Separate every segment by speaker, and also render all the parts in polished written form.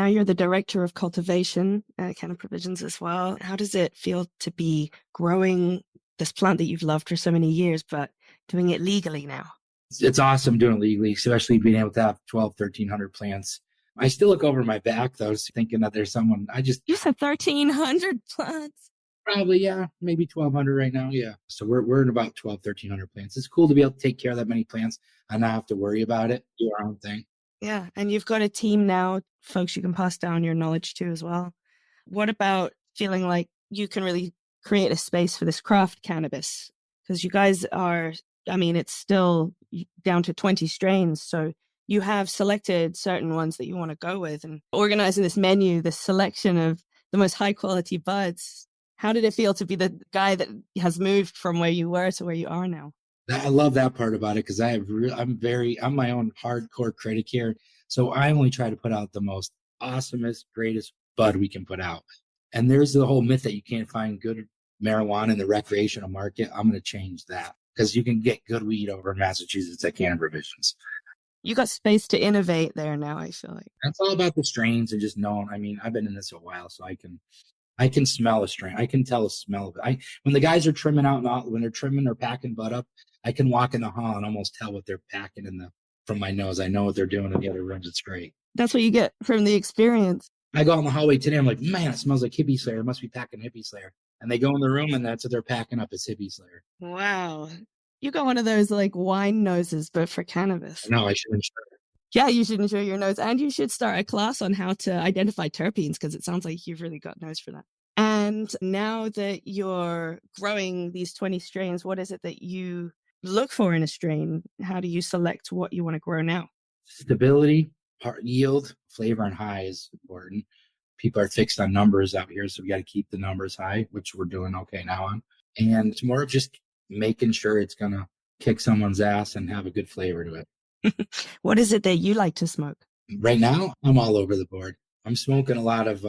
Speaker 1: now you're the director of cultivation at Canna Provisions as well. How does it feel to be growing this plant that you've loved for so many years, but doing it legally now?
Speaker 2: It's awesome doing it legally, especially being able to have 1,300 plants. I still look over my back, though, thinking that there's someone.
Speaker 1: You said 1,300 plants.
Speaker 2: Probably, yeah, maybe 1,200 right now. Yeah. So we're in about 1,300 plants. It's cool to be able to take care of that many plants and not have to worry about it, do our own thing.
Speaker 1: Yeah. And you've got a team now, folks you can pass down your knowledge to as well. What about feeling like you can really create a space for this craft cannabis? Because you guys are, it's still down to 20 strains. So you have selected certain ones that you want to go with and organizing this menu, this selection of the most high quality buds. How did it feel to be the guy that has moved from where you were to where you are now?
Speaker 2: I love that part about it because I'm my own hardcore critic here. So I only try to put out the most awesomest, greatest bud we can put out. And there's the whole myth that you can't find good marijuana in the recreational market. I'm going to change that because you can get good weed over in Massachusetts at Canna Provisions.
Speaker 1: You got space to innovate there now, I feel like.
Speaker 2: That's all about the strains and just knowing. I've been in this a while, so I can smell a strain. I can tell the smell of it. When the guys are trimming out, when they're trimming or packing bud up, I can walk in the hall and almost tell what they're packing from my nose. I know what they're doing in the other rooms. It's great.
Speaker 1: That's what you get from the experience.
Speaker 2: I go out in the hallway today. I'm like, man, it smells like Hippie Slayer. It must be packing Hippie Slayer. And they go in the room and that's what they're packing up is Hippie Slayer.
Speaker 1: Wow. You got one of those like wine noses, but for cannabis.
Speaker 2: No, I should ensure.
Speaker 1: Yeah, you should ensure your nose. And you should start a class on how to identify terpenes because it sounds like you've really got nose for that. And now that you're growing these 20 strains, what is it that you look for in a strain? How do you select what you want to grow now?
Speaker 2: Stability, yield, flavor, and high is important. People are fixed on numbers out here, so we got to keep the numbers high, which we're doing okay now on. And it's more of just making sure it's going to kick someone's ass and have a good flavor to it.
Speaker 1: What is it that you like to smoke?
Speaker 2: Right now, I'm all over the board. I'm smoking a lot of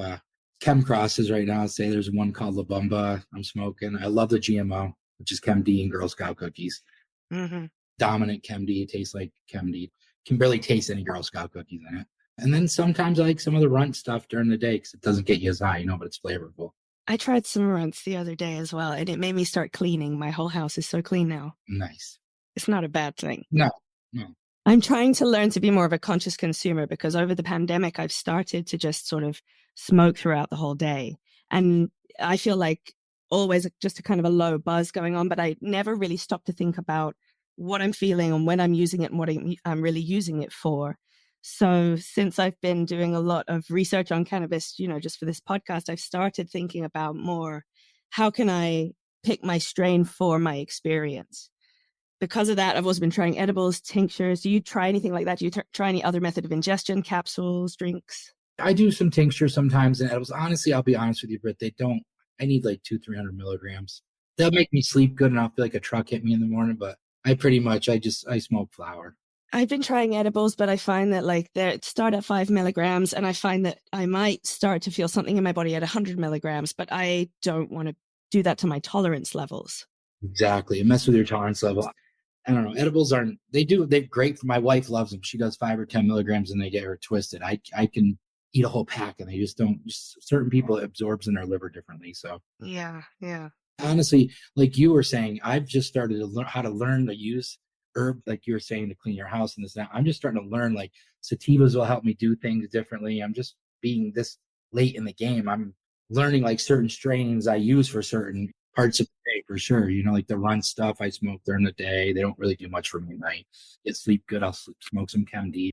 Speaker 2: Chem crosses right now. I'd say there's one called La Bamba I'm smoking. I love the GMO, which is ChemD and Girl Scout cookies.
Speaker 1: Mm-hmm.
Speaker 2: Dominant ChemD, tastes like ChemD. Can barely taste any Girl Scout cookies in it. And then sometimes I like some of the runt stuff during the day because it doesn't get you as high, but it's flavorful.
Speaker 1: I tried some runts the other day as well, and it made me start cleaning. My whole house is so clean now.
Speaker 2: Nice.
Speaker 1: It's not a bad thing.
Speaker 2: No.
Speaker 1: I'm trying to learn to be more of a conscious consumer because over the pandemic, I've started to just sort of smoke throughout the whole day. And I feel like always just a kind of a low buzz going on, but I never really stopped to think about what I'm feeling and when I'm using it and what I'm really using it for. So since I've been doing a lot of research on cannabis, just for this podcast, I've started thinking about more, how can I pick my strain for my experience? Because of that, I've also been trying edibles, tinctures. Do you try anything like that? Do you try any other method of ingestion, capsules, drinks?
Speaker 2: I do some tinctures sometimes and edibles. Honestly, I'll be honest with you, Brit, I need like 200-300 milligrams. They'll make me sleep good and I'll feel like a truck hit me in the morning, but I smoke flower.
Speaker 1: I've been trying edibles, but I find that they start at 5 milligrams and I find that I might start to feel something in my body at 100 milligrams, but I don't want to do that to my tolerance levels.
Speaker 2: Exactly. It messes with your tolerance level. I don't know. Edibles they're great for my wife loves them. She does 5 or 10 milligrams and they get her twisted. I can eat a whole pack and they just don't, certain people it absorbs in their liver differently. So
Speaker 1: yeah.
Speaker 2: Honestly, like you were saying, I've just started to learn how to learn to use herb, like you were saying, to clean your house and this now. I'm just starting to learn like sativas will help me do things differently. I'm just being this late in the game. I'm learning like certain strains I use for certain parts of the day for sure. Like the run stuff I smoke during the day. They don't really do much for me at night. Get sleep good. I'll smoke some ChemD.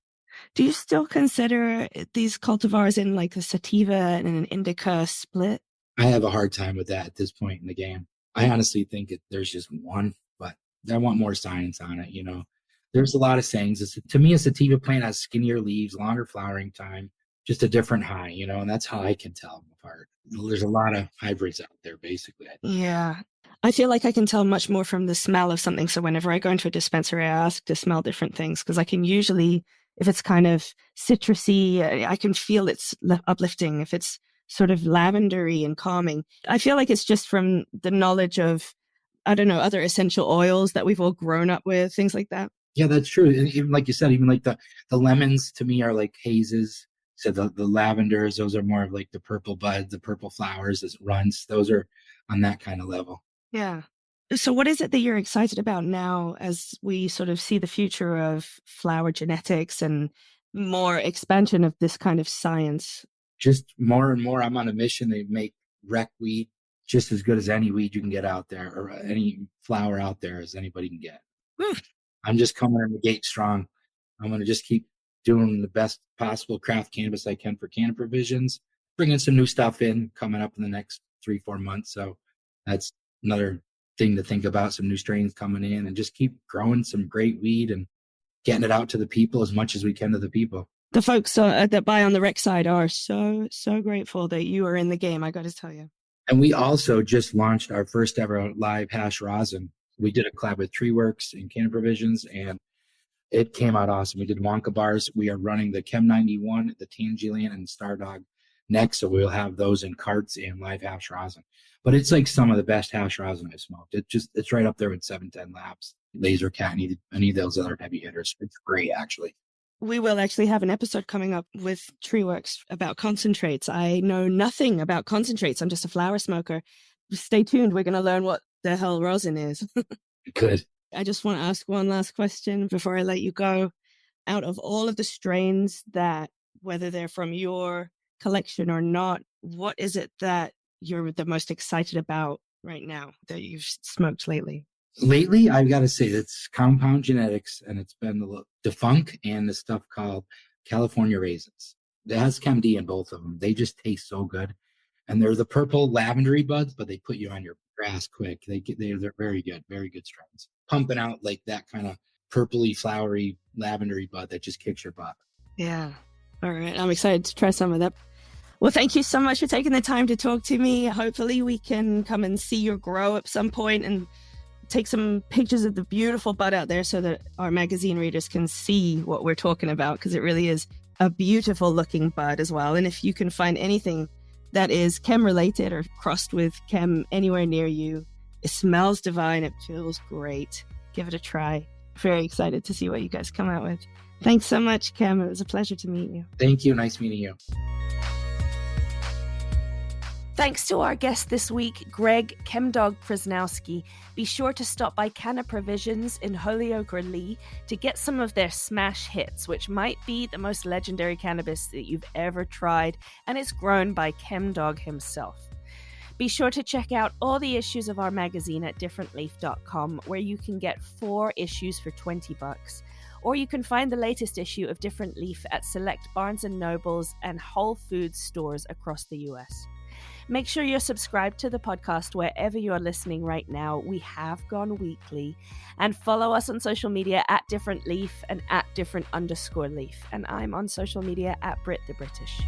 Speaker 1: Do you still consider these cultivars in like a sativa and an indica split?
Speaker 2: I have a hard time with that at this point in the game. I honestly think there's just one, but I want more science on it. There's a lot of sayings. To me, a sativa plant has skinnier leaves, longer flowering time, just a different high, and that's how I can tell them apart. There's a lot of hybrids out there, basically.
Speaker 1: Yeah. I feel like I can tell much more from the smell of something. So whenever I go into a dispensary, I ask to smell different things because I can usually, if it's kind of citrusy, I can feel it's uplifting. If it's sort of lavendery and calming, I feel like it's just from the knowledge of, I don't know, other essential oils that we've all grown up with, things like that.
Speaker 2: Yeah, that's true. And even like you said, even like the lemons to me are like hazes. So the lavenders, those are more of like the purple buds, the purple flowers as runts. Those are on that kind of level.
Speaker 1: Yeah. So what is it that you're excited about now as we sort of see the future of flower genetics and more expansion of this kind of science?
Speaker 2: Just more and more, I'm on a mission to make rec weed just as good as any weed you can get out there, or any flower out there as anybody can get. I'm just coming in the gate strong. I'm going to just keep doing the best possible craft cannabis I can for Canna Provisions, bringing some new stuff in coming up in the next 3-4 months. So that's another thing to think about, some new strains coming in, and just keep growing some great weed and getting it out to the people as much as we can to the people.
Speaker 1: The folks that buy on the rec side are so grateful that you are in the game, I got to tell you.
Speaker 2: And we also just launched our first ever live hash rosin. We did a collab with Trainwreck and Canna Provisions, and it came out awesome. We did Wonka bars. We are running the Chem 91, the Tangelian, and StarDog next. So we'll have those in carts and live hash rosin. But it's like some of the best hash rosin I've smoked. It's right up there with 710 Labs, Laser Cat, any of those other heavy hitters. It's great, actually.
Speaker 1: We will actually have an episode coming up with Treeworks about concentrates. I know nothing about concentrates. I'm just a flower smoker. Stay tuned. We're going to learn what the hell rosin is.
Speaker 2: Good.
Speaker 1: I just want to ask one last question before I let you go. Out of all of the strains that, whether they're from your collection or not, what is it that you're the most excited about right now that you've smoked lately?
Speaker 2: Lately, I've got to say it's compound genetics, and it's been the Defunk and the stuff called California Raisins. It has ChemD in both of them. They just taste so good. And they're the purple lavendery buds, but they put you on your grass quick. They're very good strains. Pumping out like that kind of purpley, flowery, lavendery bud that just kicks your butt.
Speaker 1: Yeah. All right. I'm excited to try some of that. Well, thank you so much for taking the time to talk to me. Hopefully we can come and see your grow at some point and take some pictures of the beautiful bud out there so that our magazine readers can see what we're talking about, because it really is a beautiful looking bud as well. And if you can find anything that is chem related or crossed with chem anywhere near you, it smells divine. It feels great. Give it a try. Very excited to see what you guys come out with. Thanks so much, Chem. It was a pleasure to meet you.
Speaker 2: Thank you. Nice meeting you.
Speaker 3: Thanks to our guest this week, Greg ChemDog Krzanowski. Be sure to stop by Canna Provisions in Holyoke or Lee to get some of their smash hits, which might be the most legendary cannabis that you've ever tried, and it's grown by ChemDog himself. Be sure to check out all the issues of our magazine at differentleaf.com, where you can get 4 issues for $20. Or you can find the latest issue of Different Leaf at select Barnes & Nobles and Whole Foods stores across the US. Make sure you're subscribed to the podcast wherever you're listening right now. We have gone weekly. And follow us on social media at Different Leaf and at Different_Leaf. And I'm on social media at Brit the British.